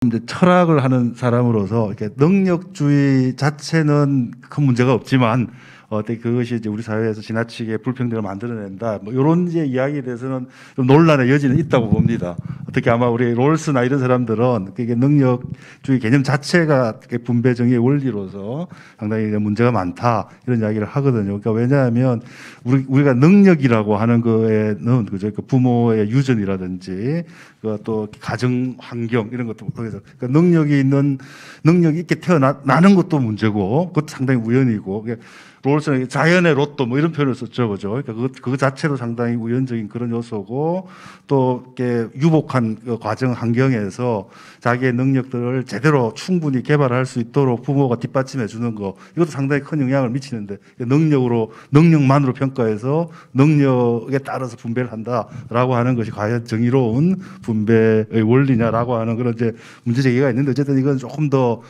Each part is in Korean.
이제 철학을 하는 사람으로서 이렇게 능력주의 자체는 큰 문제가 없지만 어때 그것이 이제 우리 사회에서 지나치게 불평등을 만들어낸다. 뭐 이런 이제 이야기에 대해서는 좀 논란의 여지는 있다고 봅니다. 특히 아마 우리 롤스나 이런 사람들은 그게 능력주의 개념 자체가 분배 정의의 원리로서 상당히 문제가 많다 이런 이야기를 하거든요. 그러니까 왜냐하면 우리가 능력이라고 하는 거에는 그죠, 그 부모의 유전이라든지 또 가정 환경 이런 것도 통해서 그러니까 능력이 있게 태어나는 것도 문제고 그것도 상당히 우연이고. 롤스는 자연의 로또 뭐 이런 표현을 썼죠, 그죠? 그러니까 그거 자체도 상당히 우연적인 그런 요소고 또 이렇게 유복한 그 과정 환경에서 자기의 능력들을 제대로 충분히 개발할 수 있도록 부모가 뒷받침해 주는 거 이것도 상당히 큰 영향을 미치는데 능력만으로 평가해서 능력에 따라서 분배를 한다라고 하는 것이 과연 정의로운 분배의 원리냐라고 하는 그런 이제 문제 제기가 있는데 어쨌든 이건 조금 더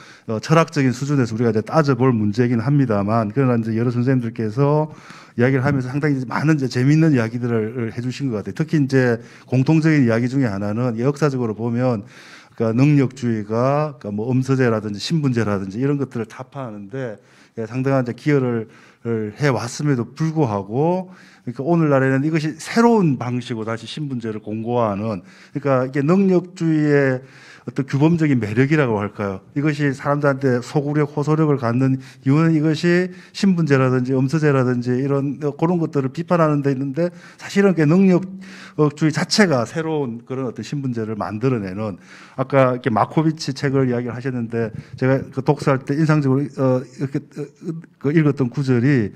철학적인 수준에서 우리가 이제 따져볼 문제이긴 합니다만 그러나 이제 여러 선생님들께서 이야기를 하면서 상당히 많은 이제 재미있는 이야기들을 해주신 것 같아요. 특히 이제 공통적인 이야기 중에 하나는 역사적으로 보면 그러니까 능력주의가 그러니까 뭐 음서제라든지 신분제라든지 이런 것들을 타파하는데 상당한 이제 기여를 해 왔음에도 불구하고 그러니까 오늘날에는 이것이 새로운 방식으로 다시 신분제를 공고화하는 그러니까 이게 능력주의의 어떤 규범적인 매력이라고 할까요? 이것이 사람들한테 소구력, 호소력을 갖는 이유는 이것이 신분제라든지 음서제라든지 이런 그런 것들을 비판하는 데 있는데 사실은 그 능력주의 자체가 새로운 그런 어떤 신분제를 만들어내는 아까 이렇게 마코비치 책을 이야기를 하셨는데 제가 그 독서할 때 인상적으로 이렇게 읽었던 구절이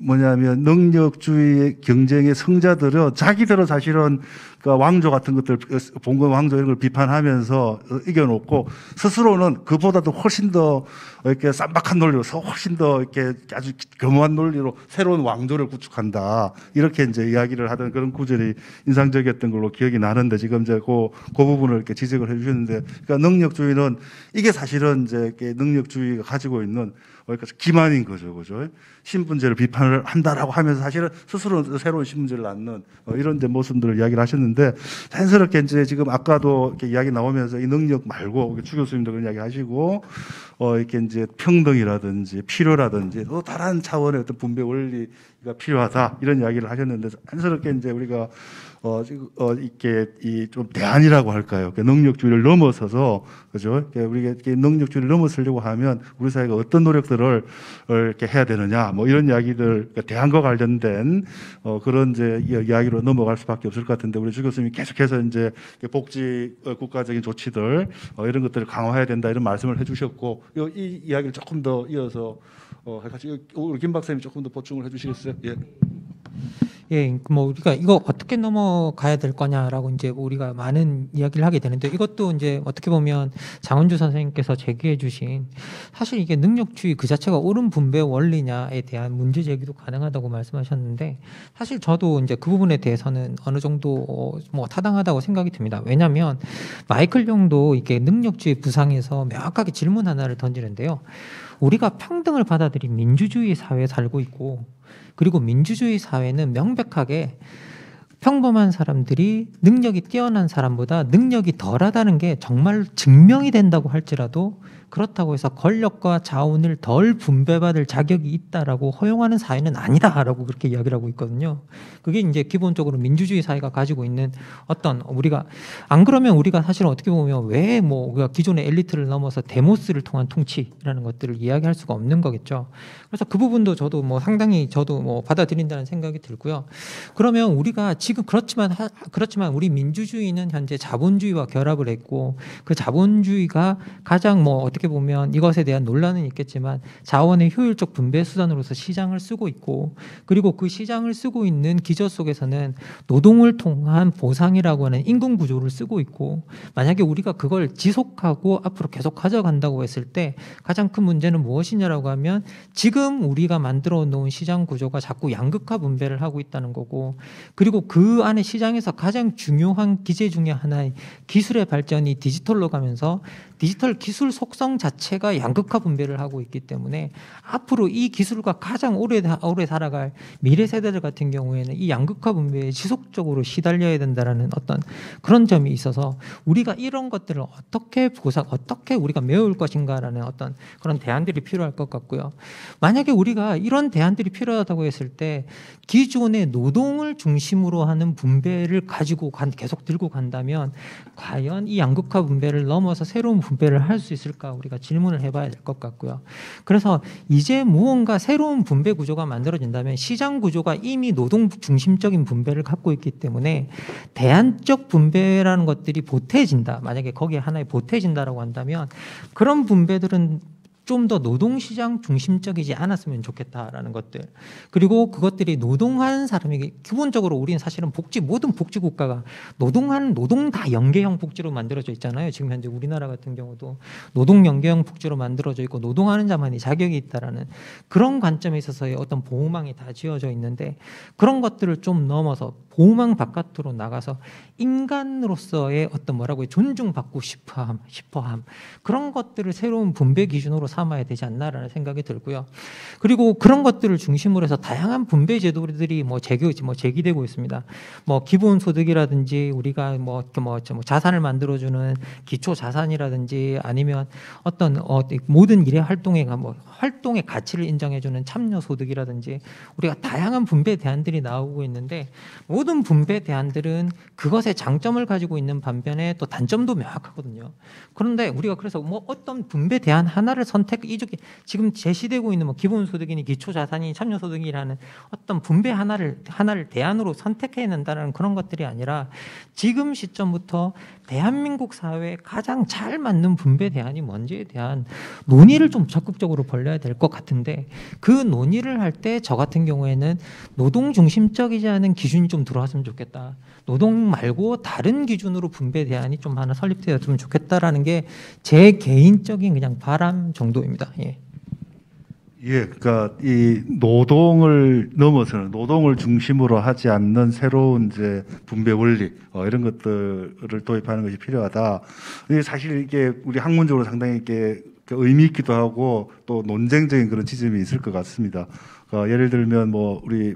뭐냐면 능력주의 경쟁의 성자들은 자기들은 사실은 그 왕조 같은 것들 봉건 왕조 이런 걸 비판하면서 이겨놓고 스스로는 그보다도 훨씬 더 이렇게 쌈박한 논리로 훨씬 더 이렇게 아주 겸허한 논리로 새로운 왕조를 구축한다 이렇게 이제 이야기를 하던 그런 구절이 인상적이었던 걸로 기억이 나는데 지금 이제 그 부분을 이렇게 지적을 해주셨는데 그러니까 능력주의는 이게 사실은 이제 이렇게 능력주의가 가지고 있는 그러니까 기만인 거죠, 그죠? 신분제를 비판을 한다라고 하면서 사실은 스스로 새로운 신분제를 낳는 이런 이제 모습들을 이야기를 하셨는데 자연스럽게 이제 지금 아까도 이렇게 이야기 나오면서 이 능력 말고 추 교수님도 그런 이야기 하시고 이렇게 이제 평등이라든지 필요라든지 또 다른 차원의 어떤 분배 원리가 필요하다 이런 이야기를 하셨는데 자연스럽게 이제 우리가 이렇게 좀 대안이라고 할까요? 능력주의를 넘어서서 그죠? 우리가 능력주의를 넘어서려고 하면 우리 사회가 어떤 노력들을 이렇게 해야 되느냐, 뭐 이런 이야기들 대안과 관련된 그런 이제 이야기로 넘어갈 수밖에 없을 것 같은데 우리 주 교수님이 계속해서 이제 복지 국가적인 조치들 이런 것들을 강화해야 된다 이런 말씀을 해주셨고 이 이야기를 조금 더 이어서 같이 우리 김 박사님이 조금 더 보충을 해주시겠어요? 예. 예, 뭐 우리가 이거 어떻게 넘어가야 될 거냐라고 이제 우리가 많은 이야기를 하게 되는데 이것도 이제 어떻게 보면 장은주 선생님께서 제기해 주신 사실 이게 능력주의 그 자체가 옳은 분배 원리냐에 대한 문제 제기도 가능하다고 말씀하셨는데 사실 저도 이제 그 부분에 대해서는 어느 정도 뭐 타당하다고 생각이 듭니다. 왜냐하면 마이클 용도 이게 능력주의 부상에서 명확하게 질문 하나를 던지는데요. 우리가 평등을 받아들인 민주주의 사회에 살고 있고 그리고 민주주의 사회는 명백하게 평범한 사람들이 능력이 뛰어난 사람보다 능력이 덜하다는 게 정말 증명이 된다고 할지라도 그렇다고 해서 권력과 자원을 덜 분배받을 자격이 있다라고 허용하는 사회는 아니다라고 그렇게 이야기를 하고 있거든요. 그게 이제 기본적으로 민주주의 사회가 가지고 있는 어떤 우리가 안 그러면 우리가 사실은 어떻게 보면 왜 뭐 우리가 기존의 엘리트를 넘어서 데모스를 통한 통치라는 것들을 이야기할 수가 없는 거겠죠. 그래서 그 부분도 저도 뭐 상당히 저도 뭐 받아들인다는 생각이 들고요. 그러면 우리가 지금 그렇지만 우리 민주주의는 현재 자본주의와 결합을 했고 그 자본주의가 가장 뭐 어떻게 보면 이것에 대한 논란은 있겠지만 자원의 효율적 분배 수단으로서 시장을 쓰고 있고 그리고 그 시장을 쓰고 있는 기저 속에서는 노동을 통한 보상이라고 하는 임금 구조를 쓰고 있고 만약에 우리가 그걸 지속하고 앞으로 계속 가져간다고 했을 때 가장 큰 문제는 무엇이냐라고 하면 지금 우리가 만들어 놓은 시장 구조가 자꾸 양극화 분배를 하고 있다는 거고 그리고 그 그 안에 시장에서 가장 중요한 기제 중에 하나의 기술의 발전이 디지털로 가면서 디지털 기술 속성 자체가 양극화 분배를 하고 있기 때문에 앞으로 이 기술과 가장 오래 살아갈 미래 세대들 같은 경우에는 이 양극화 분배에 지속적으로 시달려야 된다라는 어떤 그런 점이 있어서 우리가 이런 것들을 어떻게 우리가 메울 것인가라는 어떤 그런 대안들이 필요할 것 같고요. 만약에 우리가 이런 대안들이 필요하다고 했을 때 기존의 노동을 중심으로 하는 분배를 가지고 계속 들고 간다면 과연 이 양극화 분배를 넘어서 새로운 분배를 할 수 있을까 우리가 질문을 해봐야 될 것 같고요. 그래서 이제 무언가 새로운 분배 구조가 만들어진다면 시장 구조가 이미 노동 중심적인 분배를 갖고 있기 때문에 대안적 분배라는 것들이 보태진다. 만약에 거기에 하나의 보태진다라고 한다면 그런 분배들은 좀 더 노동시장 중심적이지 않았으면 좋겠다라는 것들. 그리고 그것들이 노동하는 사람에게 기본적으로 우리는 사실은 모든 복지 국가가 노동 다 연계형 복지로 만들어져 있잖아요. 지금 현재 우리나라 같은 경우도 노동 연계형 복지로 만들어져 있고 노동하는 자만이 자격이 있다라는 그런 관점에 있어서의 어떤 보호망이 다 지어져 있는데 그런 것들을 좀 넘어서 보호망 바깥으로 나가서 인간으로서의 어떤 존중받고 싶어함 그런 것들을 새로운 분배 기준으로 삼아야 되지 않나라는 생각이 들고요. 그리고 그런 것들을 중심으로 해서 다양한 분배 제도들이 제기되고 있습니다. 기본소득이라든지 우리가 자산을 만들어주는 기초 자산이라든지 아니면 어떤 모든 일의 활동의 가치를 인정해주는 참여소득이라든지 우리가 다양한 분배 대안들이 나오고 있는데 모든 분배 대안들은 그것의 장점을 가지고 있는 반면에 또 단점도 명확하거든요. 그런데 우리가 그래서 어떤 분배 대안 하나를 지금 제시되고 있는 기본소득이니 기초자산이니 참여소득이라는 어떤 분배 하나를 대안으로 선택해야 된다는 그런 것들이 아니라 지금 시점부터 대한민국 사회에 가장 잘 맞는 분배 대안이 뭔지에 대한 논의를 좀 적극적으로 벌려야 될 것 같은데 그 논의를 할 때 저 같은 경우에는 노동 중심적이지 않은 기준이 좀 들어왔으면 좋겠다. 노동 말고 다른 기준으로 분배 대안이 좀 하나 설립되었으면 좋겠다라는 게 제 개인적인 그냥 바람 정도입니다. 예. 예, 그러니까 이 노동을 넘어서는 노동을 중심으로 하지 않는 새로운 이제 분배 원리 이런 것들을 도입하는 것이 필요하다. 사실 이게 우리 학문적으로 상당히 이렇게 의미 있기도 하고 또 논쟁적인 그런 지점이 있을 것 같습니다. 예를 들면 우리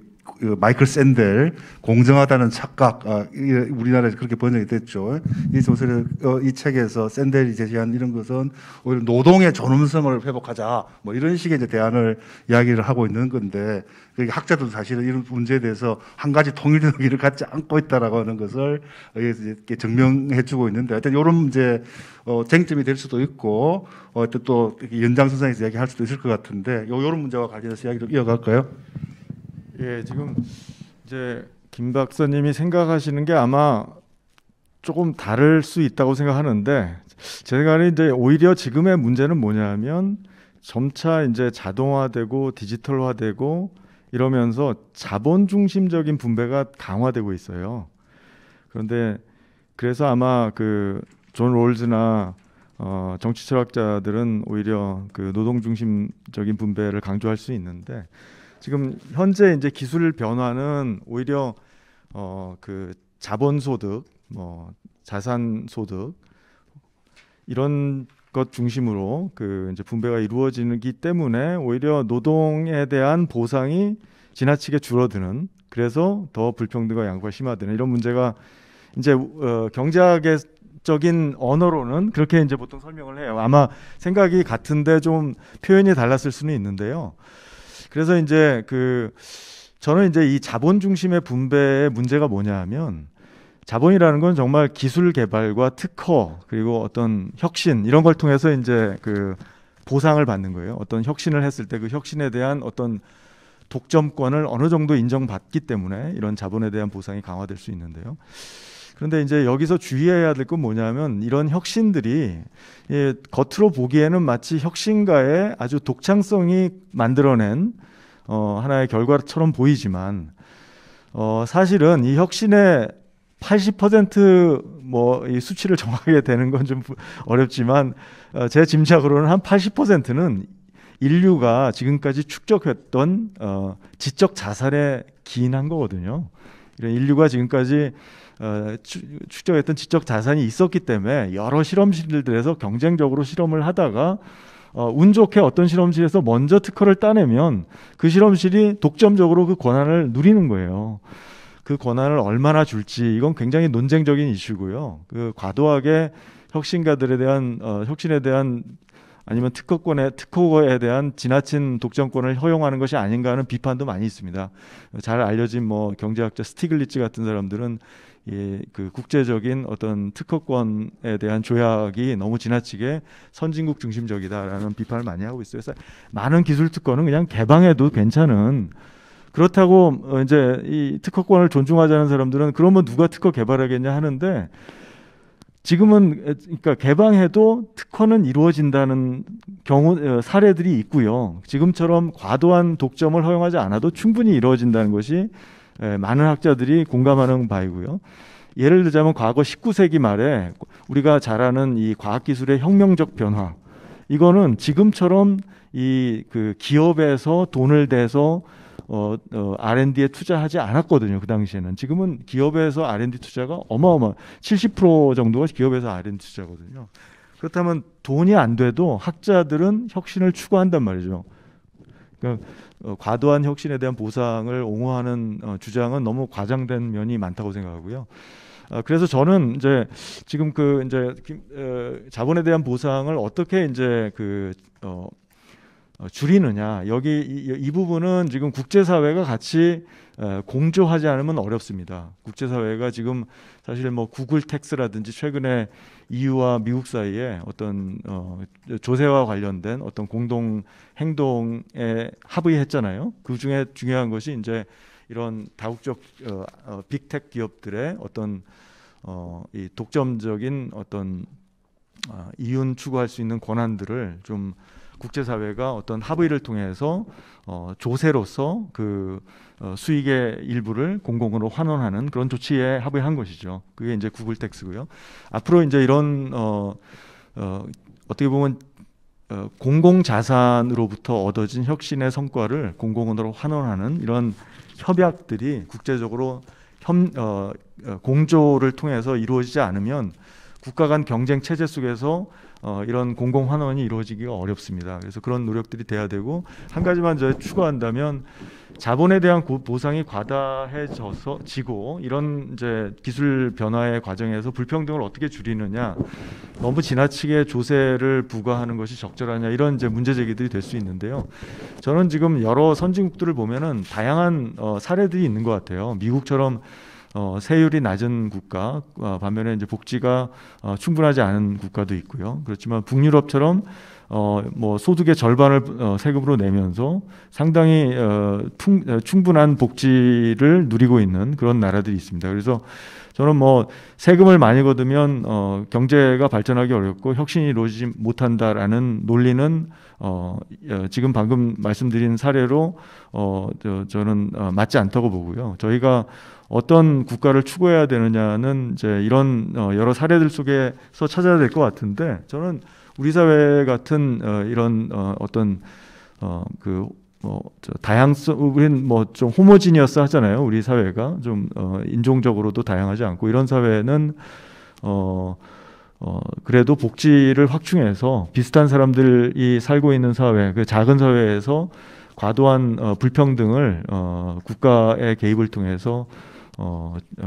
마이클 샌델 공정하다는 착각 우리나라에서 그렇게 번역이 됐죠. 이 책에서 샌델이 제시한 이런 것은 오히려 노동의 존엄성을 회복하자 이런 식의 이제 대안을 이야기를 하고 있는 건데 학자들도 사실은 이런 문제에 대해서 한 가지 통일된 의견을 갖지 않고 있다라고 하는 것을 이렇게 증명해주고 있는데 하여튼 이런 이제 쟁점이 될 수도 있고 또 연장선상에서 이야기할 수도 있을 것 같은데 이런 문제와 관련해서 이야기를 이어갈까요? 예, 지금 이제 김 박사님이 생각하시는 게 아마 조금 다를 수 있다고 생각하는데 제가 이제 오히려 지금의 문제는 뭐냐면 점차 이제 자동화되고 디지털화되고 이러면서 자본 중심적인 분배가 강화되고 있어요. 그런데 그래서 아마 존 롤즈나 정치 철학자들은 오히려 노동 중심적인 분배를 강조할 수 있는데 지금 현재 이제 기술 변화는 오히려 자본소득, 자산소득 이런 것 중심으로 이제 분배가 이루어지기 때문에 오히려 노동에 대한 보상이 지나치게 줄어드는 그래서 더 불평등과 양극화가 심화되는 이런 문제가 이제 경제학적인 언어로는 그렇게 이제 보통 설명을 해요. 아마 생각이 같은데 좀 표현이 달랐을 수는 있는데요. 그래서 이제 저는 이제 이 자본 중심의 분배의 문제가 뭐냐면 자본이라는 건 정말 기술 개발과 특허 그리고 어떤 혁신 이런 걸 통해서 이제 보상을 받는 거예요. 어떤 혁신을 했을 때 그 혁신에 대한 어떤 독점권을 어느 정도 인정받기 때문에 이런 자본에 대한 보상이 강화될 수 있는데요. 그런데 이제 여기서 주의해야 될 건 뭐냐면 이런 혁신들이 겉으로 보기에는 마치 혁신가의 아주 독창성이 만들어낸 하나의 결과처럼 보이지만 사실은 이 혁신의 80% 이 수치를 정하게 되는 건 좀 어렵지만 제 짐작으로는 한 80%는 인류가 지금까지 축적했던 지적 자산에 기인한 거거든요. 이런 인류가 지금까지 축적했던 지적 자산이 있었기 때문에 여러 실험실들에서 경쟁적으로 실험을 하다가 운 좋게 어떤 실험실에서 먼저 특허를 따내면 그 실험실이 독점적으로 그 권한을 누리는 거예요. 그 권한을 얼마나 줄지 이건 굉장히 논쟁적인 이슈고요. 그 과도하게 혁신가들에 대한 혁신에 대한 아니면 특허에 대한 지나친 독점권을 허용하는 것이 아닌가 하는 비판도 많이 있습니다. 잘 알려진 뭐 경제학자 스티글리츠 같은 사람들은 그 국제적인 어떤 특허권에 대한 조약이 너무 지나치게 선진국 중심적이다라는 비판을 많이 하고 있어요. 그래서 많은 기술 특허는 그냥 개방해도 괜찮은, 그렇다고 이제 이 특허권을 존중하자는 사람들은 그러면 누가 특허 개발하겠냐 하는데, 지금은 그러니까 개방해도 특허는 이루어진다는 경우 사례들이 있고요. 지금처럼 과도한 독점을 허용하지 않아도 충분히 이루어진다는 것이 많은 학자들이 공감하는 바이고요. 예를 들자면 과거 19세기 말에 우리가 잘 아는 이 과학기술의 혁명적 변화, 이거는 지금처럼 이 그 기업에서 돈을 대서 R&D에 투자하지 않았거든요. 그 당시에는. 지금은 기업에서 R&D 투자가 70% 정도가 기업에서 R&D 투자거든요. 그렇다면 돈이 안 돼도 학자들은 혁신을 추구한단 말이죠. 그러니까 과도한 혁신에 대한 보상을 옹호하는 주장은 너무 과장된 면이 많다고 생각하고요. 그래서 저는 이제 지금 자본에 대한 보상을 어떻게 이제 줄이느냐, 여기 이 부분은 지금 국제사회가 같이 공조하지 않으면 어렵습니다. 국제사회가 지금 사실 뭐 구글 텍스라든지 최근에 EU와 미국 사이에 어떤 조세와 관련된 어떤 공동 행동에 합의했잖아요. 그 중에 중요한 것이 이제 이런 다국적 빅텍 기업들의 어떤 이 독점적인 어떤 이윤 추구할 수 있는 권한들을 좀 국제사회가 어떤 합의를 통해서 조세로서 그 수익의 일부를 공공으로 환원하는 그런 조치에 합의한 것이죠. 그게 이제 구글 텍스고요. 앞으로 이제 이런 어떻게 보면 공공 자산으로부터 얻어진 혁신의 성과를 공공으로 환원하는 이런 협약들이 국제적으로 공조를 통해서 이루어지지 않으면 국가 간 경쟁 체제 속에서 이런 공공 환원이 이루어지기가 어렵습니다. 그래서 그런 노력들이 돼야 되고, 한 가지만 저 추가한다면 자본에 대한 보상이 과다해지고 이런 이제 기술 변화의 과정에서 불평등을 어떻게 줄이느냐, 너무 지나치게 조세를 부과하는 것이 적절하냐, 이런 이제 문제 제기들이 될 수 있는데요. 저는 지금 여러 선진국들을 보면은 다양한 사례들이 있는 것 같아요. 미국처럼 세율이 낮은 국가, 반면에 이제 복지가 충분하지 않은 국가도 있고요. 그렇지만 북유럽처럼 뭐 소득의 절반을 세금으로 내면서 상당히 충분한 복지를 누리고 있는 그런 나라들이 있습니다. 그래서 저는 뭐 세금을 많이 걷으면 경제가 발전하기 어렵고 혁신이 이루어지지 못한다라는 논리는 지금 방금 말씀드린 사례로 저는 맞지 않다고 보고요. 저희가 어떤 국가를 추구해야 되느냐는 이제 이런 여러 사례들 속에서 찾아야 될 것 같은데, 저는 우리 사회 같은 이런 어떤 다양성, 우리는 뭐 좀 호모지니어스 하잖아요. 우리 사회가 좀 인종적으로도 다양하지 않고 이런 사회는 그래도 복지를 확충해서 비슷한 사람들이 살고 있는 사회, 그 작은 사회에서 과도한 불평등을 국가의 개입을 통해서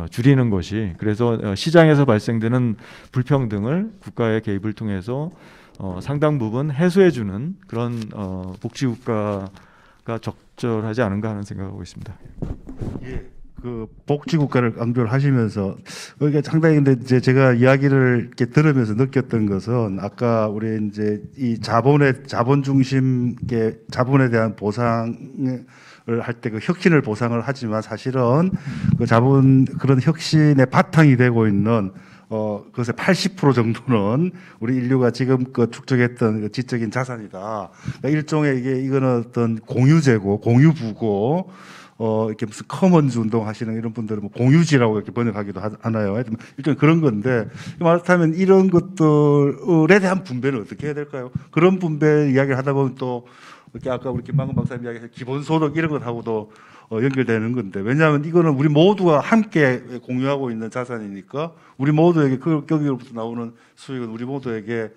줄이는 것이, 그래서 시장에서 발생되는 불평등을 국가의 개입을 통해서 상당 부분 해소해주는 그런 복지국가가 적절하지 않은가 하는 생각하고 있습니다. 예, 그 복지국가를 강조를 하시면서 이게 상당히, 근데 이제 제가 이야기를 이렇게 들으면서 느꼈던 것은, 아까 우리 이제 이 자본 중심의 자본에 대한 보상을 할 때 그 혁신을 보상을 하지만, 사실은 그 그런 혁신의 바탕이 되고 있는 그것의 80% 정도는 우리 인류가 지금껏 축적했던 그 지적인 자산이다. 그러니까 일종의 이거는 어떤 공유제고, 공유부고, 이렇게 무슨 커먼즈 운동 하시는 이런 분들은 뭐 공유지라고 이렇게 번역하기도 하나요? 일종의 그런 건데, 말하자면 이런 것들에 대한 분배는 어떻게 해야 될까요? 그런 분배 이야기를 하다 보면 또 이렇게 아까 우리 김만근 박사님 이야기해서 기본소득 이런 것하고도 연결되는 건데, 왜냐하면 이거는 우리 모두가 함께 공유하고 있는 자산이니까 우리 모두에게 거기로부터 나오는 수익은 우리 모두에게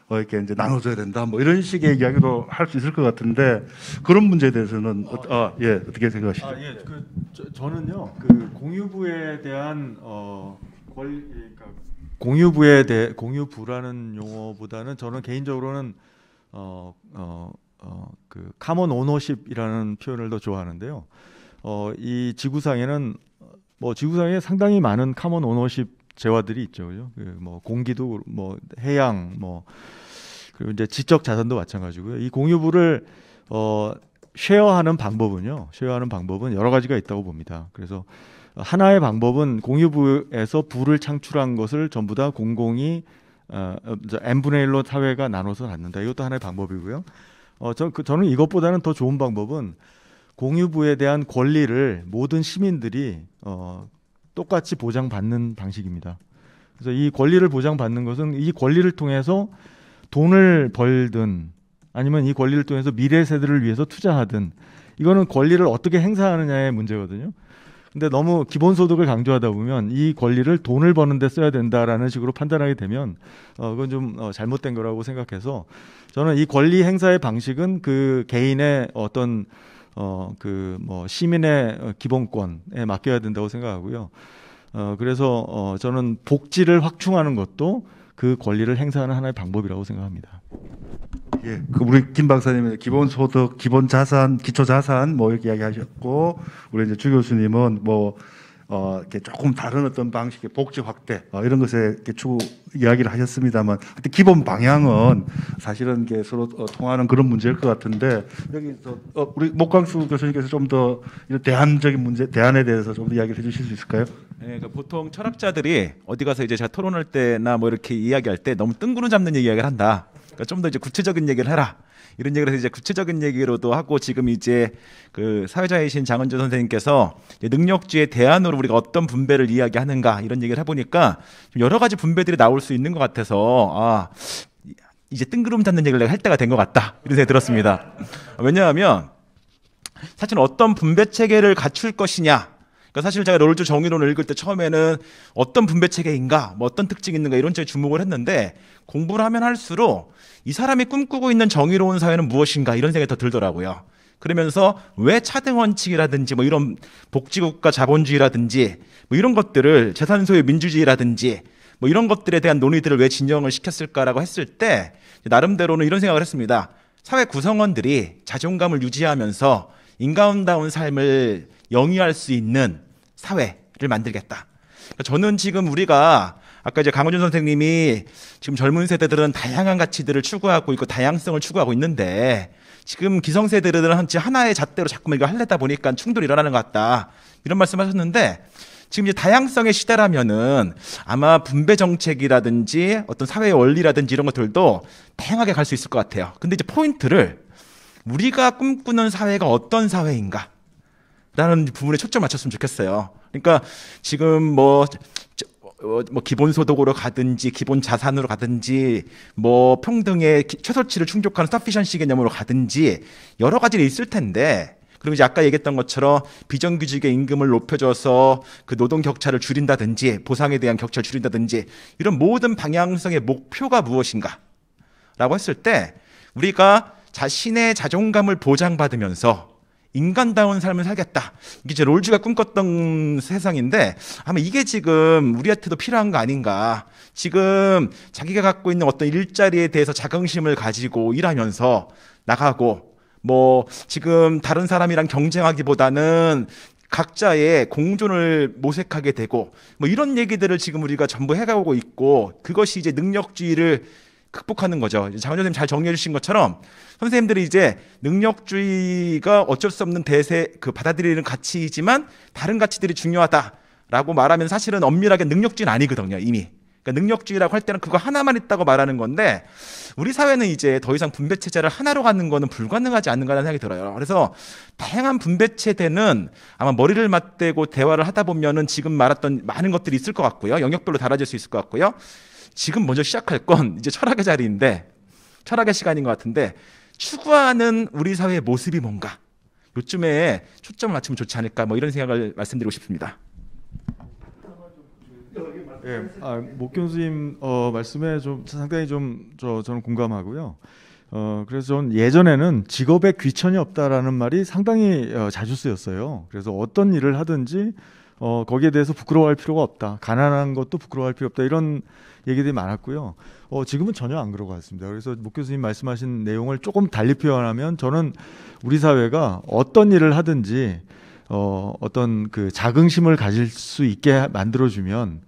이렇게 이제 나눠줘야 된다. 뭐 이런 식의 이야기도 할 수 있을 것 같은데, 그런 문제에 대해서는 어떻게 생각하시죠? 예, 저는요, 그 공유부에 대한 그러니까 공유부라는 용어보다는 저는 개인적으로는 그 카먼 오너십이라는 표현을 더 좋아하는데요. 이 지구상에는 지구상에 상당히 많은 카먼 오너십 재화들이 있죠, 그죠? 뭐 공기도, 뭐 해양, 그리고 이제 지적 자산도 마찬가지고요. 이 공유부를 쉐어하는 방법은 여러 가지가 있다고 봅니다. 그래서 하나의 방법은 공유부에서 부를 창출한 것을 전부 다 공공이 n분의 1로 사회가 나눠서 갖는다. 이것도 하나의 방법이고요. 저는 이것보다는 더 좋은 방법은 공유부에 대한 권리를 모든 시민들이 똑같이 보장받는 방식입니다. 그래서 이 권리를 보장받는 것은 이 권리를 통해서 돈을 벌든 아니면 이 권리를 통해서 미래 세대를 위해서 투자하든, 이거는 권리를 어떻게 행사하느냐의 문제거든요. 근데 너무 기본소득을 강조하다 보면 이 권리를 돈을 버는 데 써야 된다라는 식으로 판단하게 되면 그건 좀 잘못된 거라고 생각해서, 저는 이 권리 행사의 방식은 그 개인의 어떤 시민의 기본권에 맡겨야 된다고 생각하고요. 그래서 저는 복지를 확충하는 것도 그 권리를 행사하는 하나의 방법이라고 생각합니다. 예, 우리 김 박사님은 기본소득, 기본자산, 기초자산 이렇게 이야기하셨고, 우리 이제 주 교수님은 이렇게 조금 다른 어떤 방식의 복지 확대 이런 것에 이렇게 추구 이야기를 하셨습니다만, 근데 기본 방향은 사실은 이게 서로 통하는 그런 문제일 것 같은데, 여기서 우리 목광수 교수님께서 좀 더 이런 대안적인 문제, 대안에 대해서 좀 더 이야기를 해주실 수 있을까요? 네, 그러니까 보통 철학자들이 어디 가서 이제 제가 토론할 때나 이렇게 이야기할 때 너무 뜬구름 잡는 이야기를 한다. 그러니까 좀 더 이제 구체적인 얘기를 해라. 이런 얘기를 해서 이제 구체적인 얘기로도 하고, 지금 이제 그 사회자이신 장은주 선생님께서 능력주의 대안으로 우리가 어떤 분배를 이야기하는가 이런 얘기를 해보니까 여러 가지 분배들이 나올 수 있는 것 같아서 이제 뜬구름 잡는 얘기를 내가 할 때가 된 것 같다 이런 생각이 들었습니다. 왜냐하면 사실 어떤 분배 체계를 갖출 것이냐, 그러니까 사실 제가 롤즈 정의론을 읽을 때 처음에는 어떤 분배 체계인가, 어떤 특징이 있는가 이런 쪽에 주목을 했는데, 공부를 하면 할수록 이 사람이 꿈꾸고 있는 정의로운 사회는 무엇인가 이런 생각이 더 들더라고요. 그러면서 왜 차등 원칙이라든지 이런 복지국가 자본주의라든지 이런 것들을 재산 소유 민주주의라든지 이런 것들에 대한 논의들을 왜 진영을 시켰을까라고 했을 때, 나름대로는 이런 생각을 했습니다. 사회 구성원들이 자존감을 유지하면서 인간다운 삶을 영위할 수 있는 사회를 만들겠다. 그러니까 저는 지금 우리가 아까 이제 강원준 선생님이 지금 젊은 세대들은 다양한 가치들을 추구하고 있고 다양성을 추구하고 있는데, 지금 기성세대들은 하나의 잣대로 자꾸만 이거 하려다 보니까 충돌이 일어나는 것 같다 이런 말씀하셨는데, 지금 이제 다양성의 시대라면은 아마 분배 정책이라든지 어떤 사회의 원리라든지 이런 것들도 다양하게 갈 수 있을 것 같아요. 근데 이제 포인트를 우리가 꿈꾸는 사회가 어떤 사회인가 라는 부분에 초점 맞췄으면 좋겠어요. 그러니까 지금 기본소득으로 가든지 기본 자산으로 가든지 평등의 최소치를 충족하는 서피션시 개념으로 가든지 여러 가지가 있을 텐데, 그리고 이제 아까 얘기했던 것처럼 비정규직의 임금을 높여줘서 그 노동 격차를 줄인다든지 보상에 대한 격차를 줄인다든지 이런 모든 방향성의 목표가 무엇인가 라고 했을 때, 우리가 자신의 자존감을 보장받으면서 인간다운 삶을 살겠다. 이게 이제 롤즈가 꿈꿨던 세상인데, 아마 이게 지금 우리한테도 필요한 거 아닌가. 지금 자기가 갖고 있는 어떤 일자리에 대해서 자긍심을 가지고 일하면서 나가고, 지금 다른 사람이랑 경쟁하기보다는 각자의 공존을 모색하게 되고, 이런 얘기들을 지금 우리가 전부 해가고 있고, 그것이 이제 능력주의를 극복하는 거죠. 장원 선생님 잘 정리해 주신 것처럼 선생님들이 이제 능력주의가 어쩔 수 없는 받아들이는 가치이지만 다른 가치들이 중요하다라고 말하면 사실은 엄밀하게 능력주의는 아니거든요, 이미. 그러니까 능력주의라고 할 때는 그거 하나만 있다고 말하는 건데, 우리 사회는 이제 더 이상 분배 체제를 하나로 가는 거는 불가능하지 않는가라는 생각이 들어요. 그래서 다양한 분배 체제는 아마 머리를 맞대고 대화를 하다 보면은 지금 말했던 많은 것들이 있을 것 같고요. 영역별로 달라질 수 있을 것 같고요. 지금 먼저 시작할 건 이제 철학의 자리인데, 철학의 시간인 것 같은데, 추구하는 우리 사회의 모습이 뭔가 요쯤에 초점을 맞추면 좋지 않을까 뭐 이런 생각을 말씀드리고 싶습니다. 예, 목 교수님 말씀에 좀 상당히 좀 저는 공감하고요. 그래서 전 예전에는 직업에 귀천이 없다라는 말이 상당히 자주 쓰였어요. 그래서 어떤 일을 하든지 거기에 대해서 부끄러워할 필요가 없다. 가난한 것도 부끄러워할 필요 없다. 이런 얘기들이 많았고요. 지금은 전혀 안 그런 것 같습니다. 그래서 목 교수님 말씀하신 내용을 조금 달리 표현하면 저는 우리 사회가 어떤 일을 하든지 어떤 그 자긍심을 가질 수 있게 만들어주면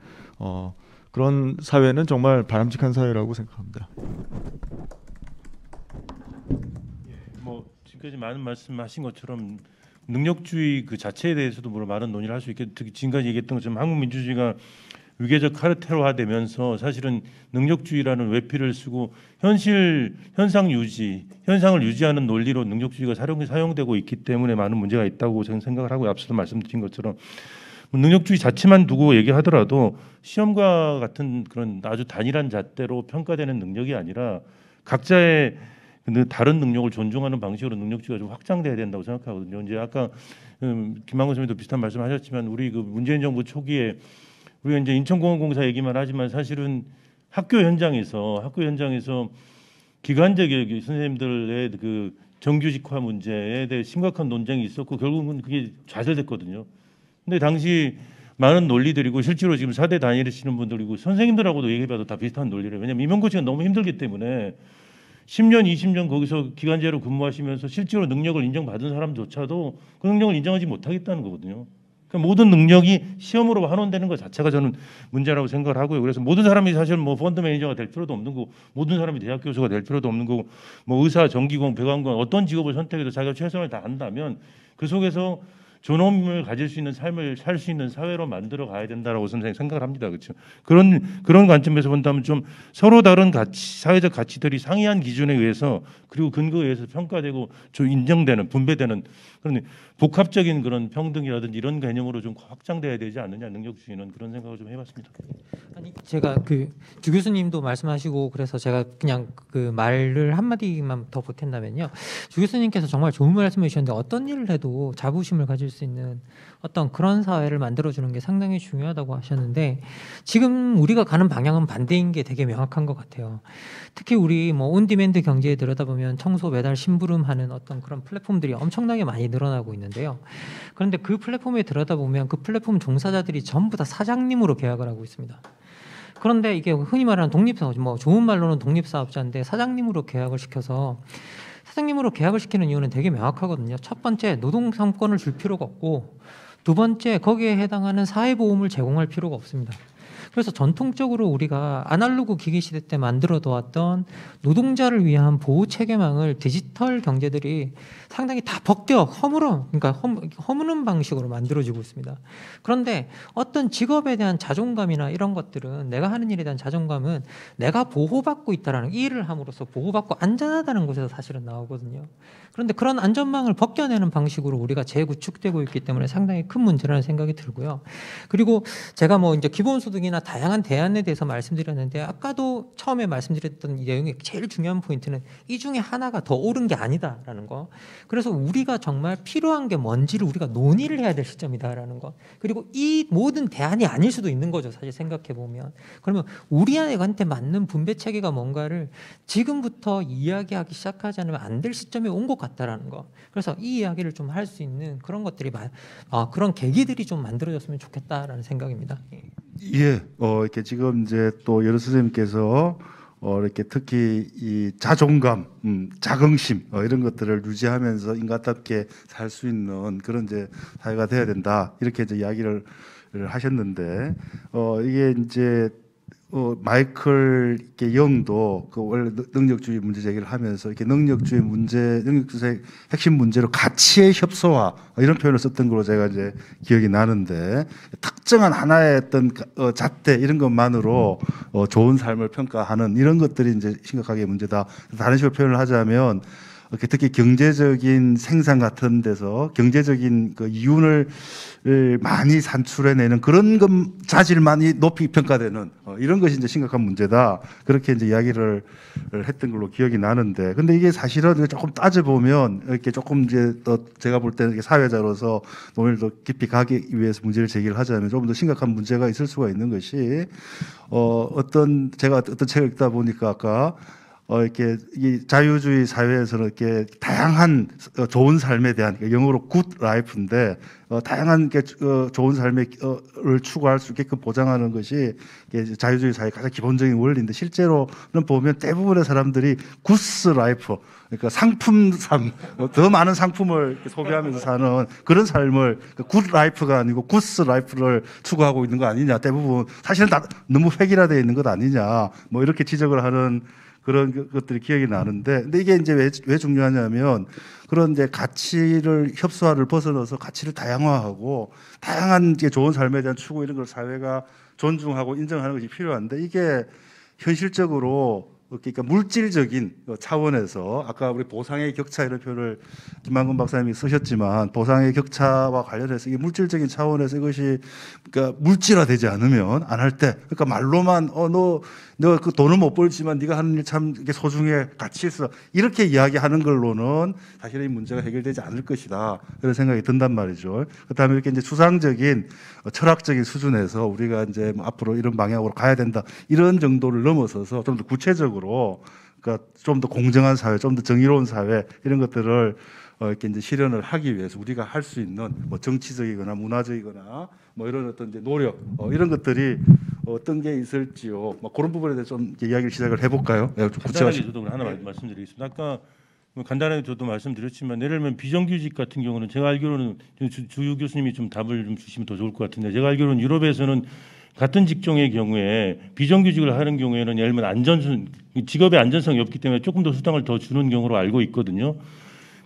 그런 사회는 정말 바람직한 사회라고 생각합니다. 뭐 지금까지 많은 말씀하신 것처럼 능력주의 그 자체에 대해서도 뭐 많은 논의를 할 수 있게, 특히 지금까지 얘기했던 것처럼 한국 민주주의가 위계적 카르텔화되면서 사실은 능력주의라는 외피를 쓰고 현상을 유지하는 논리로 능력주의가 사용되고 있기 때문에 많은 문제가 있다고 저는 생각을 하고, 앞서도 말씀드린 것처럼 능력주의 자체만 두고 얘기하더라도 시험과 같은 그런 아주 단일한 잣대로 평가되는 능력이 아니라 각자의 다른 능력을 존중하는 방식으로 능력주의가 좀 확장돼야 된다고 생각하거든요. 이제 아까 김만곤 선생님도 비슷한 말씀하셨지만 우리 그 문재인 정부 초기에 우리가 이제 인천공업공사 얘기만 하지만 사실은 학교 현장에서 기간제 교육 선생님들의 그 정규직화 문제에 대해 심각한 논쟁이 있었고 결국은 그게 좌절됐거든요. 근데 당시 많은 논리들이고 실제로 지금 4대 다니시는 분들이고 선생님들하고도 얘기해봐도 다 비슷한 논리를, 왜냐하면 임용고시가 너무 힘들기 때문에 10년, 20년 거기서 기간제로 근무하시면서 실제로 능력을 인정받은 사람조차도 그 능력을 인정하지 못하겠다는 거거든요. 그러니까 모든 능력이 시험으로 환원되는 것 자체가 저는 문제라고 생각을 하고요. 그래서 모든 사람이 사실 뭐 펀드 매니저가 될 필요도 없는 거고, 모든 사람이 대학 교수가 될 필요도 없는 거고, 뭐 의사, 전기공, 배관공 어떤 직업을 선택해도 자기가 최선을 다한다면 그 속에서 존엄을 가질 수 있는 삶을 살 수 있는 사회로 만들어 가야 된다라고 선생님 생각을 합니다. 그렇죠? 그런 관점에서 본다면 좀 서로 다른 가치, 사회적 가치들이 상이한 기준에 의해서 그리고 근거에 의해서 평가되고 좀 인정되는, 분배되는 그런 복합적인 그런 평등이라든지 이런 개념으로 좀 확장돼야 되지 않느냐, 능력주의는, 그런 생각을 좀 해봤습니다. 아니, 제가 그 주 교수님도 말씀하시고 그래서 제가 그냥 그 말을 한마디만 더 보탠다면요, 주 교수님께서 정말 좋은 말씀해 주셨는데 어떤 일을 해도 자부심을 가질 수 있는 어떤 그런 사회를 만들어주는 게 상당히 중요하다고 하셨는데, 지금 우리가 가는 방향은 반대인 게 되게 명확한 것 같아요. 특히 우리 뭐 온디맨드 경제에 들여다보면 청소 배달 심부름하는 어떤 그런 플랫폼들이 엄청나게 많이 늘어나고 있는데요. 그런데 그 플랫폼에 들여다보면 그 플랫폼 종사자들이 전부 다 사장님으로 계약을 하고 있습니다. 그런데 이게 흔히 말하는 독립사업자, 뭐 좋은 말로는 독립사업자인데 사장님으로 계약을 시켜서, 사장님으로 계약을 시키는 이유는 되게 명확하거든요. 첫 번째, 노동상권을 줄 필요가 없고, 두 번째, 거기에 해당하는 사회보험을 제공할 필요가 없습니다. 그래서 전통적으로 우리가 아날로그 기기 시대 때 만들어 두었던 노동자를 위한 보호 체계망을 디지털 경제들이 상당히 다 그러니까 허무는 방식으로 만들어지고 있습니다. 그런데 어떤 직업에 대한 자존감이나 이런 것들은, 내가 하는 일에 대한 자존감은 내가 보호받고 있다라는, 이 일을 함으로써 보호받고 안전하다는 곳에서 사실은 나오거든요. 그런데 그런 안전망을 벗겨내는 방식으로 우리가 재구축되고 있기 때문에 상당히 큰 문제라는 생각이 들고요. 그리고 제가 뭐 이제 기본소득이나 다양한 대안에 대해서 말씀드렸는데, 아까도 처음에 말씀드렸던 이 내용의 제일 중요한 포인트는 이 중에 하나가 더 옳은 게 아니다라는 거. 그래서 우리가 정말 필요한 게 뭔지를 우리가 논의를 해야 될 시점이다라는 것. 그리고 이 모든 대안이 아닐 수도 있는 거죠, 사실 생각해 보면. 그러면 우리한테 맞는 분배 체계가 뭔가를 지금부터 이야기하기 시작하지 않으면 안 될 시점에 온 것 같다라는 거. 그래서 이 이야기를 좀 할 수 있는 그런 것들이 그런 계기들이 좀 만들어졌으면 좋겠다라는 생각입니다. 예, 이렇게 지금 이제 또 여러 선생님께서 이렇게 특히 이 자존감, 자긍심 이런 것들을 유지하면서 인간답게 살 수 있는 그런 이제 사회가 돼야 된다, 이렇게 이제 이야기를 하셨는데, 이게 이제 마이클 영도 그 원래 능력주의 문제 제기를 하면서 이렇게 능력주의 핵심 문제로 가치의 협소화 이런 표현을 썼던 걸로 제가 이제 기억이 나는데, 특정한 하나의 어떤 잣대 이런 것만으로 좋은 삶을 평가하는 이런 것들이 이제 심각하게 문제다. 다른 식으로 표현을 하자면 특히 경제적인 생산 같은 데서 경제적인 그 이윤을 많이 산출해내는 그런 것 자질만이 높이 평가되는 이런 것이 이제 심각한 문제다. 그렇게 이제 이야기를 했던 걸로 기억이 나는데, 근데 이게 사실은 조금 따져보면 이렇게 조금 이제 또 제가 볼 때는 사회자로서 논의를 더 깊이 가기 위해서 문제를 제기를 하자면 조금 더 심각한 문제가 있을 수가 있는 것이 제가 어떤 책을 읽다 보니까 아까 이렇게 이 자유주의 사회에서는 이렇게 다양한 좋은 삶에 대한, 영어로 good life인데 다양한 좋은 삶을 추구할 수 있게끔 보장하는 것이 자유주의 사회의 가장 기본적인 원리인데, 실제로는 보면 대부분의 사람들이 good life, 그러니까 상품 삶, 더 많은 상품을 소비하면서 사는 그런 삶을 good life가 아니고 good life를 추구하고 있는 거 아니냐. 대부분 사실은 다 너무 획일화되어 있는 것 아니냐. 뭐 이렇게 지적을 하는 그런 것들이 기억이 나는데, 근데 이게 이제 왜 중요하냐면, 그런 이제 가치를 협소화를 벗어나서 가치를 다양화하고 다양한 이제 좋은 삶에 대한 추구 이런 걸 사회가 존중하고 인정하는 것이 필요한데, 이게 현실적으로 그러니까 물질적인 차원에서 아까 우리 보상의 격차 이런 표현을 김만근 박사님이 쓰셨지만, 보상의 격차와 관련해서 이게 물질적인 차원에서 이것이 그러니까 물질화되지 않으면 안 할 때, 그러니까 말로만 너 그 돈은 못 벌지만 네가 하는 일 참 이게 소중해, 가치 있어, 이렇게 이야기하는 걸로는 사실 이 문제가 해결되지 않을 것이다, 그런 생각이 든단 말이죠. 그다음에 이렇게 이제 추상적인 철학적인 수준에서 우리가 이제 뭐 앞으로 이런 방향으로 가야 된다, 이런 정도를 넘어서서 좀 더 구체적으로, 그러니까 좀 더 공정한 사회, 좀 더 정의로운 사회, 이런 것들을 이렇게 이제 실현을 하기 위해서 우리가 할 수 있는 뭐 정치적이거나 문화적이거나 뭐 이런 어떤 이제 노력, 이런 것들이 어떤 게 있을지요. 뭐 그런 부분에 대해서 좀 이야기를 시작을 해볼까요? 네, 좀 간단하게 저도 하나 말씀드리겠습니다. 아까 뭐 간단하게 저도 말씀드렸지만, 예를 들면 비정규직 같은 경우는 제가 알기로는 주유 교수님이 좀 답을 좀 주시면 더 좋을 것 같은데, 제가 알기로는 유럽에서는 같은 직종의 경우에 비정규직을 하는 경우에는 예를 들면 직업의 안전성이 없기 때문에 조금 더 수당을 더 주는 경우로 알고 있거든요.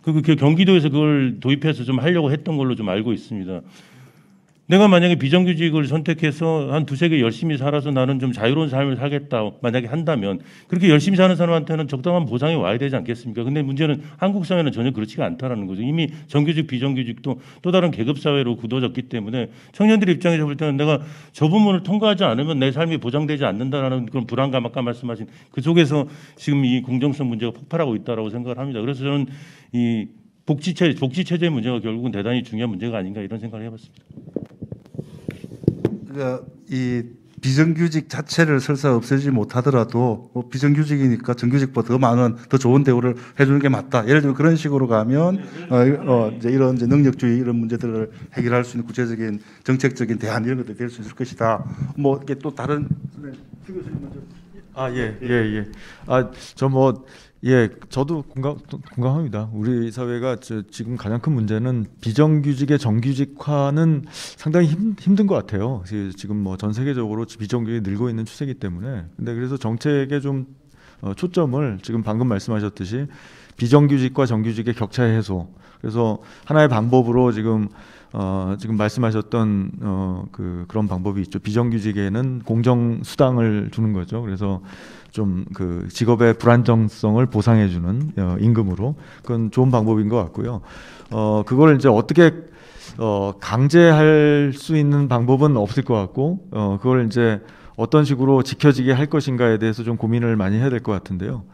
그 경기도에서 그걸 도입해서 좀 하려고 했던 걸로 좀 알고 있습니다. 내가 만약에 비정규직을 선택해서 한 두세 개 열심히 살아서 나는 좀 자유로운 삶을 살겠다 만약에 한다면, 그렇게 열심히 사는 사람한테는 적당한 보상이 와야 되지 않겠습니까? 근데 문제는 한국 사회는 전혀 그렇지가 않다라는 거죠. 이미 정규직 비정규직도 또 다른 계급 사회로 굳어졌기 때문에 청년들 입장에서 볼 때는 내가 저 부분을 통과하지 않으면 내 삶이 보장되지 않는다라는 그런 불안감, 아까 말씀하신 그 속에서 지금 이 공정성 문제가 폭발하고 있다라고 생각을 합니다. 그래서 저는 이 복지 체제의 문제가 결국은 대단히 중요한 문제가 아닌가, 이런 생각을 해봤습니다. 그러니까 이 비정규직 자체를 설사 없애지 못하더라도 뭐 비정규직이니까 정규직보다 더 많은 더 좋은 대우를 해주는 게 맞다. 예를 들면 그런 식으로 가면 이제 이런 이제 능력주의 이런 문제들을 해결할 수 있는 구체적인 정책적인 대안 이런 것들이 될 수 있을 것이다. 뭐 이게 또 다른 추 교수님 먼저. 저도 공감합니다. 우리 사회가 지금 가장 큰 문제는 비정규직의 정규직화는 상당히 힘든 것 같아요. 지금 뭐 전 세계적으로 비정규직이 늘고 있는 추세이기 때문에. 근데 그래서 정책에 좀 초점을 지금 방금 말씀하셨듯이 비정규직과 정규직의 격차 해소. 그래서 하나의 방법으로 지금 말씀하셨던 그런 방법이 있죠. 비정규직에는 공정 수당을 주는 거죠. 그래서 좀 그 직업의 불안정성을 보상해주는 임금으로, 그건 좋은 방법인 것 같고요. 그걸 이제 어떻게 강제할 수 있는 방법은 없을 것 같고, 그걸 이제 어떤 식으로 지켜지게 할 것인가에 대해서 좀 고민을 많이 해야 될 것 같은데요.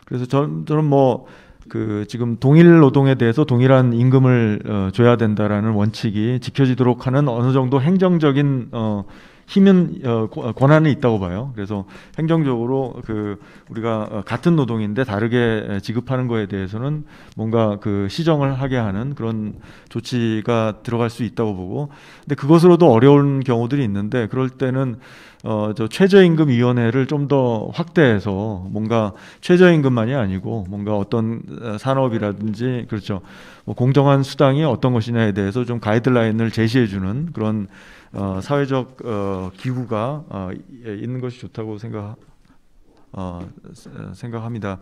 그래서 저는 뭐 지금 동일 노동에 대해서 동일한 임금을 줘야 된다라는 원칙이 지켜지도록 하는 어느 정도 행정적인 힘은 권한이 있다고 봐요. 그래서 행정적으로 우리가 같은 노동인데 다르게 지급하는 거에 대해서는 뭔가 시정을 하게 하는 그런 조치가 들어갈 수 있다고 보고, 근데 그것으로도 어려운 경우들이 있는데, 그럴 때는 저 최저임금위원회를 좀 더 확대해서 뭔가 최저임금만이 아니고 뭔가 어떤 산업이라든지, 그렇죠, 뭐 공정한 수당이 어떤 것이냐에 대해서 좀 가이드라인을 제시해주는 그런 사회적 기구가 있는 것이 좋다고 생각합니다.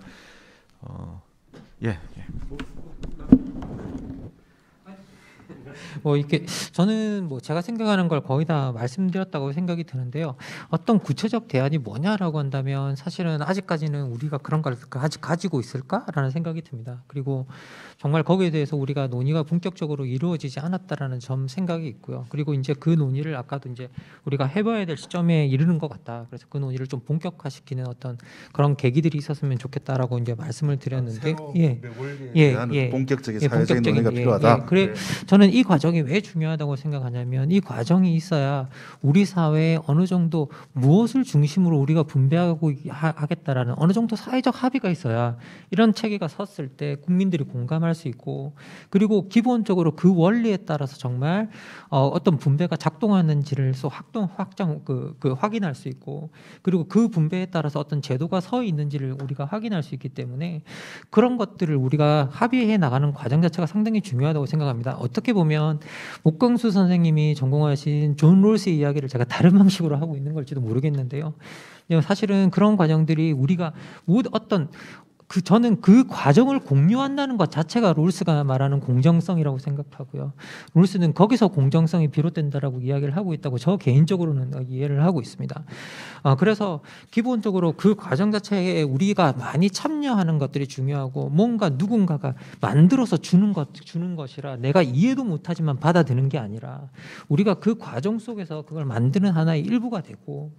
뭐 이렇게 저는 뭐 제가 생각하는 걸 거의 다 말씀드렸다고 생각이 드는데요. 어떤 구체적 대안이 뭐냐라고 한다면 사실은 아직까지는 우리가 그런 걸 아직 가지고 있을까라는 생각이 듭니다. 그리고 정말 거기에 대해서 우리가 논의가 본격적으로 이루어지지 않았다라는 점 생각이 있고요. 그리고 이제 그 논의를 아까도 이제 우리가 해봐야 될 시점에 이르는 것 같다. 그래서 그 논의를 좀 본격화시키는 어떤 그런 계기들이 있었으면 좋겠다라고 이제 말씀을 드렸는데, 본격적인 사회적인 논의가 필요하다. 그래 저는 이 과정이 왜 중요하다고 생각하냐면 이 과정이 있어야 우리 사회에 어느 정도 무엇을 중심으로 우리가 분배하고 하겠다라는 어느 정도 사회적 합의가 있어야 이런 체계가 섰을 때 국민들이 공감할 수 있고, 그리고 기본적으로 그 원리에 따라서 정말 어떤 분배가 작동하는지를 확인할 수 있고, 그리고 그 분배에 따라서 어떤 제도가 서 있는지를 우리가 확인할 수 있기 때문에 그런 것들을 우리가 합의해 나가는 과정 자체가 상당히 중요하다고 생각합니다. 어떻게 보면 목광수 선생님이 전공하신 존 롤스의 이야기를 제가 다른 방식으로 하고 있는 걸지도 모르겠는데요. 사실은 그런 과정들이 우리가 어떤 저는 그 과정을 공유한다는 것 자체가 롤스가 말하는 공정성이라고 생각하고요. 롤스는 거기서 공정성이 비롯된다라고 이야기를 하고 있다고 저 개인적으로는 이해를 하고 있습니다. 그래서 기본적으로 그 과정 자체에 우리가 많이 참여하는 것들이 중요하고, 뭔가 누군가가 만들어서 주는 것이라 내가 이해도 못하지만 받아들이는 게 아니라 우리가 그 과정 속에서 그걸 만드는 하나의 일부가 되고,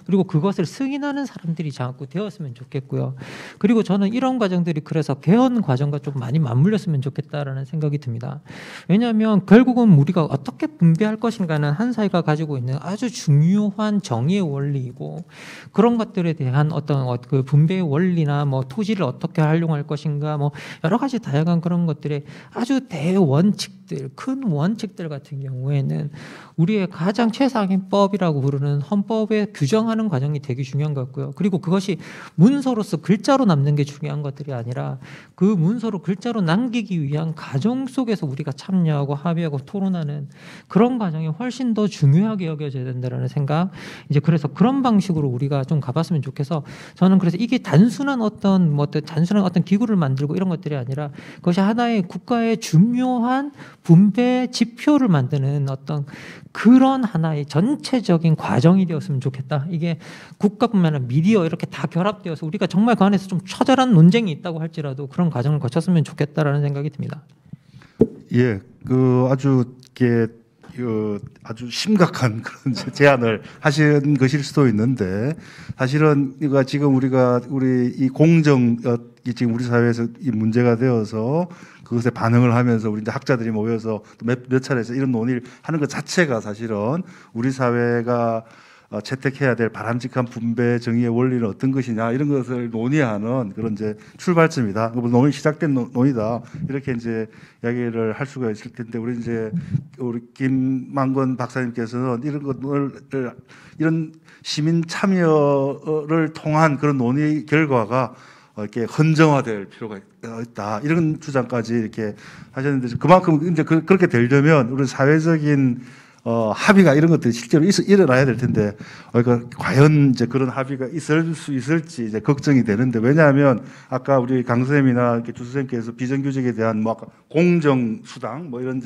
그리고 그것을 승인하는 사람들이 자꾸 되었으면 좋겠고요. 그리고 저는 이런 과정들이 그래서 개헌 과정과 좀 많이 맞물렸으면 좋겠다라는 생각이 듭니다. 왜냐하면 결국은 우리가 어떻게 분배할 것인가는 한 사회가 가지고 있는 아주 중요한 정의의 원리이고, 그런 것들에 대한 어떤 그 분배의 원리나 뭐 토지를 어떻게 활용할 것인가, 뭐 여러 가지 다양한 그런 것들의 아주 대원칙들, 큰 원칙들 같은 경우에는 우리의 가장 최상위법이라고 부르는 헌법에 규정하는 과정이 되게 중요한 것 같고요. 그리고 그것이 문서로서 글자로 남는 게 중요한 것들이 아니라 그 문서로 글자로 남기기 위한 과정 속에서 우리가 참여하고 합의하고 토론하는 그런 과정이 훨씬 더 중요하게 여겨져야 된다는 생각. 이제 그래서 그런 방식으로 우리가 좀 가봤으면 좋겠어. 저는 그래서 이게 단순한 어떤 기구를 만들고 이런 것들이 아니라 그것이 하나의 국가의 중요한 분배 지표를 만드는 어떤 그런 하나의 전체적인 과정이 되었으면 좋겠다. 이게 국가뿐만 아니라 미디어 이렇게 다 결합되어서 우리가 정말 그 안에서 좀 처절한 논쟁이 있다고 할지라도 그런 과정을 거쳤으면 좋겠다라는 생각이 듭니다. 예, 아주 심각한 그런 제안을 하신 것일 수도 있는데, 사실은 이거 지금 우리 이 공정이 지금 우리 사회에서 이 문제가 되어서 그것에 반응을 하면서 우리 이제 학자들이 모여서 몇 차례에서 이런 논의를 하는 것 자체가 사실은 우리 사회가 채택해야 될 바람직한 분배 정의의 원리는 어떤 것이냐, 이런 것을 논의하는 그런 이제 출발점이다. 논의 시작된 논의다. 이렇게 이제 이야기를 할 수가 있을 텐데, 우리 김만권 박사님께서는 이런 시민 참여를 통한 그런 논의 결과가 이렇게 헌정화될 필요가 있다, 이런 주장까지 이렇게 하셨는데, 그만큼 이제 그렇게 되려면 우리 사회적인 합의가 이런 것들이 실제로 일어나야 될 텐데, 그러니까 과연 이제 그런 합의가 있을 수 있을지 이제 걱정이 되는데, 왜냐하면 아까 우리 강 선생님이나 이렇게 주 선생님께서 비정규직에 대한 뭐 아까 공정수당 뭐 이런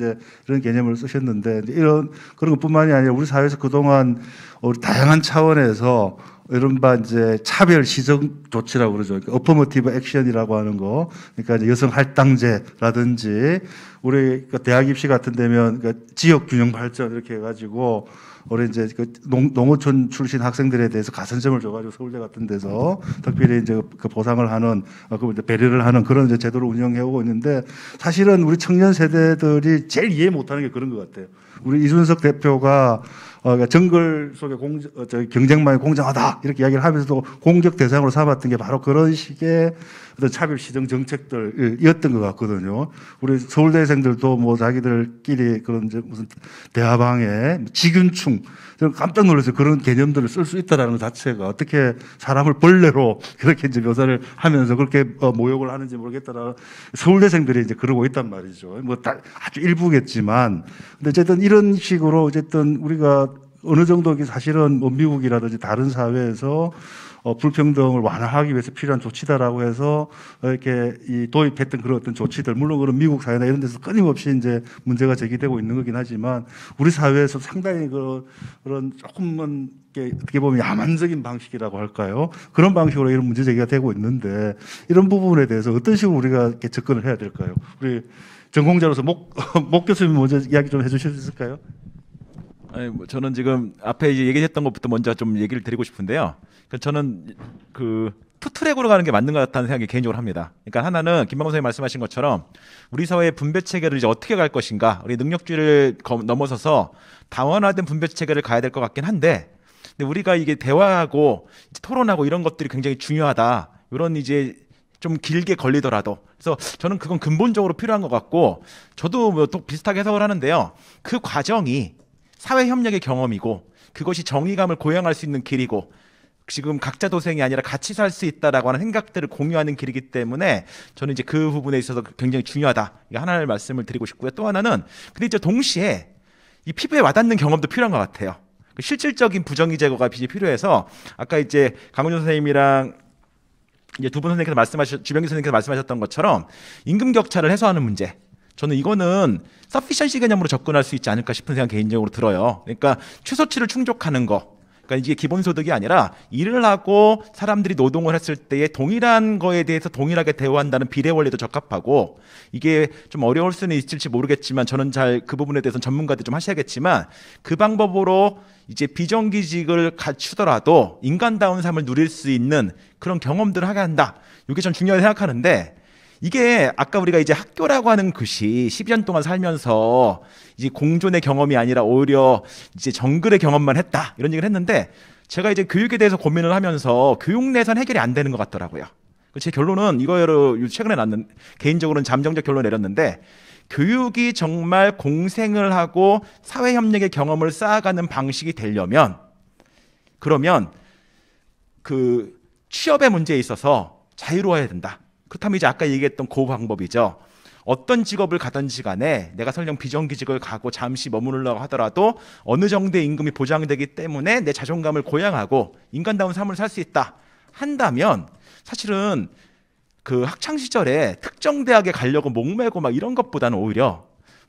개념을 쓰셨는데, 이런 그런 것뿐만이 아니라 우리 사회에서 그동안 우리 다양한 차원에서 이른바 이제 차별 시정 조치라고 그러죠. 어퍼머티브 액션이라고 하는 거. 그러니까 이제 여성 할당제라든지, 우리 대학 입시 같은 데면 지역 균형 발전 이렇게 해가지고 우리 이제 농어촌 출신 학생들에 대해서 가산점을 줘가지고 서울대 같은 데서 특별히 이제 그 보상을 하는, 그 배려를 하는 그런 이제 제도를 운영해 오고 있는데, 사실은 우리 청년 세대들이 제일 이해 못하는 게 그런 것 같아요. 우리 이준석 대표가 정글 속의 경쟁만이 공정하다 이렇게 이야기를 하면서도 공적 대상으로 삼았던 게 바로 그런 식의 어떤 차별 시정 정책들이었던 것 같거든요. 우리 서울대생들도 뭐 자기들끼리 그런 이제 무슨 대화방에 직윤충, 저는 깜짝 놀랐어요. 그런 개념들을 쓸 수 있다라는 것 자체가, 어떻게 사람을 벌레로 그렇게 이제 묘사를 하면서 그렇게 모욕을 하는지 모르겠다라, 서울대생들이 이제 그러고 있단 말이죠. 뭐 아주 일부겠지만, 근데 어쨌든 이런 식으로 어쨌든 우리가 어느 정도 사실은 뭐 미국이라든지 다른 사회에서 불평등을 완화하기 위해서 필요한 조치다라고 해서 이렇게 도입했던 그런 어떤 조치들, 물론 그런 미국 사회나 이런 데서 끊임없이 이제 문제가 제기되고 있는 거긴 하지만 우리 사회에서 상당히 그런 조금은 어떻게 보면 야만적인 방식이라고 할까요? 그런 방식으로 이런 문제 제기가 되고 있는데 이런 부분에 대해서 어떤 식으로 우리가 이렇게 접근을 해야 될까요? 우리 전공자로서 목 교수님 먼저 이야기 좀 해주실 수 있을까요? 아니, 뭐 저는 지금 앞에 이제 얘기했던 것부터 먼저 좀 얘기를 드리고 싶은데요. 저는 그 투트랙으로 가는 게 맞는 것 같다는 생각이 개인적으로 합니다. 그러니까 하나는 김만곤 선생님 말씀하신 것처럼 우리 사회의 분배 체계를 이제 어떻게 갈 것인가, 우리 능력주의를 넘어서서 다원화된 분배 체계를 가야 될 것 같긴 한데, 근데 우리가 이게 대화하고 토론하고 이런 것들이 굉장히 중요하다. 이런 이제 좀 길게 걸리더라도. 그래서 저는 그건 근본적으로 필요한 것 같고, 저도 뭐 또 비슷하게 해석을 하는데요. 그 과정이 사회협력의 경험이고 그것이 정의감을 고양할 수 있는 길이고 지금 각자 도생이 아니라 같이 살 수 있다라고 하는 생각들을 공유하는 길이기 때문에 저는 이제 그 부분에 있어서 굉장히 중요하다. 이거 하나를 말씀을 드리고 싶고요. 또 하나는 근데 이제 동시에 이 피부에 와닿는 경험도 필요한 것 같아요. 실질적인 부정의 제거가 필요해서 아까 이제 강훈준 선생님이랑 이제 두 분 선생님께서 주병기 선생님께서 말씀하셨던 것처럼 임금 격차를 해소하는 문제. 저는 이거는 서피션시 개념으로 접근할 수 있지 않을까 싶은 생각 개인적으로 들어요. 그러니까 최소치를 충족하는 거. 그러니까 이게 기본소득이 아니라 일을 하고 사람들이 노동을 했을 때에 동일한 거에 대해서 동일하게 대우한다는 비례 원리도 적합하고, 이게 좀 어려울 수는 있을지 모르겠지만 저는 잘 그 부분에 대해서는 전문가들이 좀 하셔야겠지만 그 방법으로 이제 비정규직을 갖추더라도 인간다운 삶을 누릴 수 있는 그런 경험들을 하게 한다. 이게 전 중요하게 생각하는데, 이게 아까 우리가 이제 학교라고 하는 것이 10년 동안 살면서 이제 공존의 경험이 아니라 오히려 이제 정글의 경험만 했다, 이런 얘기를 했는데, 제가 이제 교육에 대해서 고민을 하면서 교육 내에서는 해결이 안 되는 것 같더라고요. 제 결론은 이거로 최근에 개인적으로는 잠정적 결론을 내렸는데, 교육이 정말 공생을 하고 사회협력의 경험을 쌓아가는 방식이 되려면, 그러면 그 취업의 문제에 있어서 자유로워야 된다. 그렇다면 이제 아까 얘기했던 그 방법이죠. 어떤 직업을 가든지 간에 내가 설령 비정규직을 가고 잠시 머무르려고 하더라도 어느 정도의 임금이 보장되기 때문에 내 자존감을 고양하고 인간다운 삶을 살 수 있다 한다면, 사실은 그 학창시절에 특정 대학에 가려고 목매고 막 이런 것보다는 오히려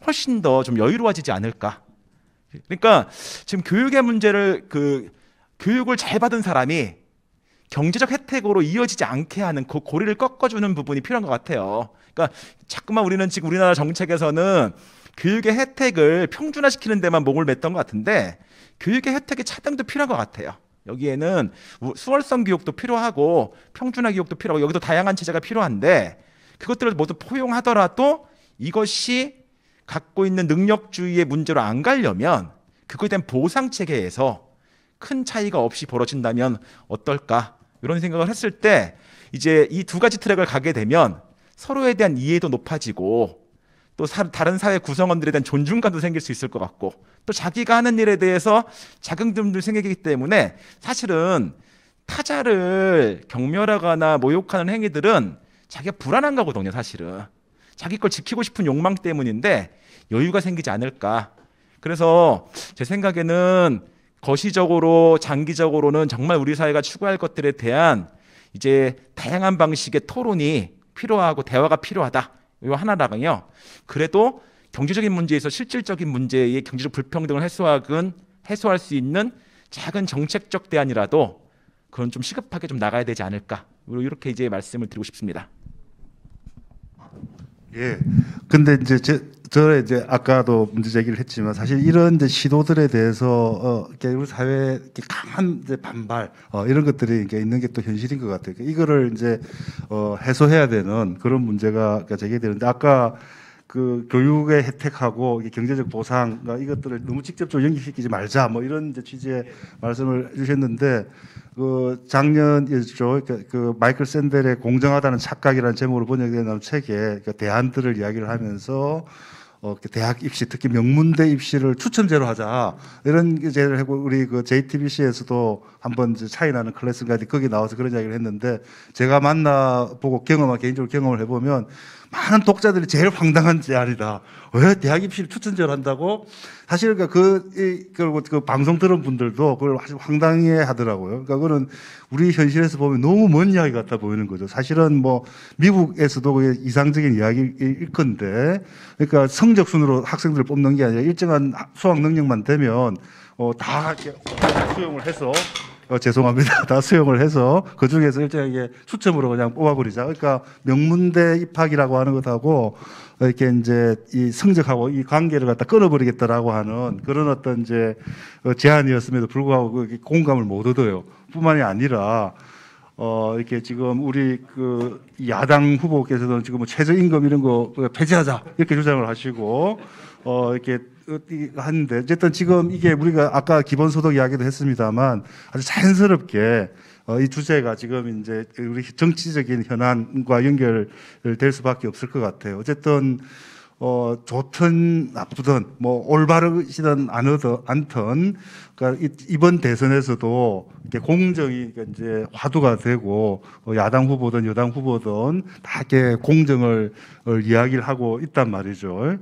훨씬 더 좀 여유로워지지 않을까. 그러니까 지금 교육의 문제를, 그 교육을 잘 받은 사람이 경제적 혜택으로 이어지지 않게 하는 그 고리를 꺾어주는 부분이 필요한 것 같아요. 그러니까 자꾸만 우리는 지금 우리나라 정책에서는 교육의 혜택을 평준화시키는 데만 목을 맸던 것 같은데, 교육의 혜택의 차등도 필요한 것 같아요. 여기에는 수월성 교육도 필요하고 평준화 교육도 필요하고 여기도 다양한 체제가 필요한데, 그것들을 모두 포용하더라도 이것이 갖고 있는 능력주의의 문제로 안 가려면 그거에 대한 보상 체계에서 큰 차이가 없이 벌어진다면 어떨까, 이런 생각을 했을 때 이제 이 두 가지 트랙을 가게 되면 서로에 대한 이해도 높아지고 또 다른 사회 구성원들에 대한 존중감도 생길 수 있을 것 같고, 또 자기가 하는 일에 대해서 자긍심도 생기기 때문에 사실은 타자를 경멸하거나 모욕하는 행위들은 자기가 불안한 거거든요. 사실은 자기 걸 지키고 싶은 욕망 때문인데 여유가 생기지 않을까. 그래서 제 생각에는 거시적으로 장기적으로는 정말 우리 사회가 추구할 것들에 대한 이제 다양한 방식의 토론이 필요하고 대화가 필요하다. 이거 하나라고요. 그래도 경제적인 문제에서 실질적인 문제의 경제적 불평등을 해소할 수 있는 작은 정책적 대안이라도 그건 좀 시급하게 좀 나가야 되지 않을까. 이렇게 이제 말씀을 드리고 싶습니다. 예. 근데 이제 저는 이제 아까도 문제 제기를 했지만 사실 이런 이제 시도들에 대해서 우리 사회에 이렇게 강한 이제 반발 이런 것들이 이렇게 있는 게 또 현실인 것 같아요. 이거를 이제 해소해야 되는 그런 문제가 제기되는데, 아까 그 교육의 혜택하고 경제적 보상 이것들을 너무 직접적으로 연결시키지 말자 뭐 이런 이제 취지의 말씀을 주셨는데, 그 작년이죠. 그 마이클 샌델의 공정하다는 착각이라는 제목으로 번역된 책에 그 대안들을 이야기를 하면서 대학 입시, 특히 명문대 입시를 추첨제로 하자 이런 제를 하고, 우리 그 JTBC에서도 한번 차이나는 클래스가 거기 나와서 그런 이야기를 했는데, 제가 만나보고 개인적으로 경험을 해보면 많은 독자들이 제일 황당한 제안이다. 왜 대학 입시를 추천제로 한다고? 사실 그 방송 들은 분들도 그걸 아주 황당해 하더라고요. 그러니까 그거는 우리 현실에서 보면 너무 먼 이야기 같아 보이는 거죠. 사실은 뭐 미국에서도 그게 이상적인 이야기일 건데, 그러니까 성적 순으로 학생들을 뽑는 게 아니라 일정한 수학 능력만 되면 다 이렇게 수용을 해서 죄송합니다. 다 수용을 해서 그 중에서 일정하게 추첨으로 그냥 뽑아버리자. 그러니까 명문대 입학이라고 하는 것하고 이렇게 이제 이 성적하고 이 관계를 갖다 끊어버리겠다라고 하는 그런 어떤 이제 제안이었음에도 불구하고 그 공감을 못 얻어요. 뿐만이 아니라 이렇게 지금 우리 그 야당 후보께서는 지금 뭐 최저임금 이런 거 폐지하자 이렇게 주장을 하시고 이렇게 하는데 어쨌든 지금 이게 우리가 아까 기본소득 이야기도 했습니다만 아주 자연스럽게 이 주제가 지금 이제 우리 정치적인 현안과 연결될 수밖에 없을 것 같아요. 어쨌든 좋든 나쁘든 뭐 올바르시든 않든 그러니까 이번 대선에서도 이렇게 공정이 이제 화두가 되고 야당 후보든 여당 후보든 다 이렇게 공정을 이야기를 하고 있단 말이죠.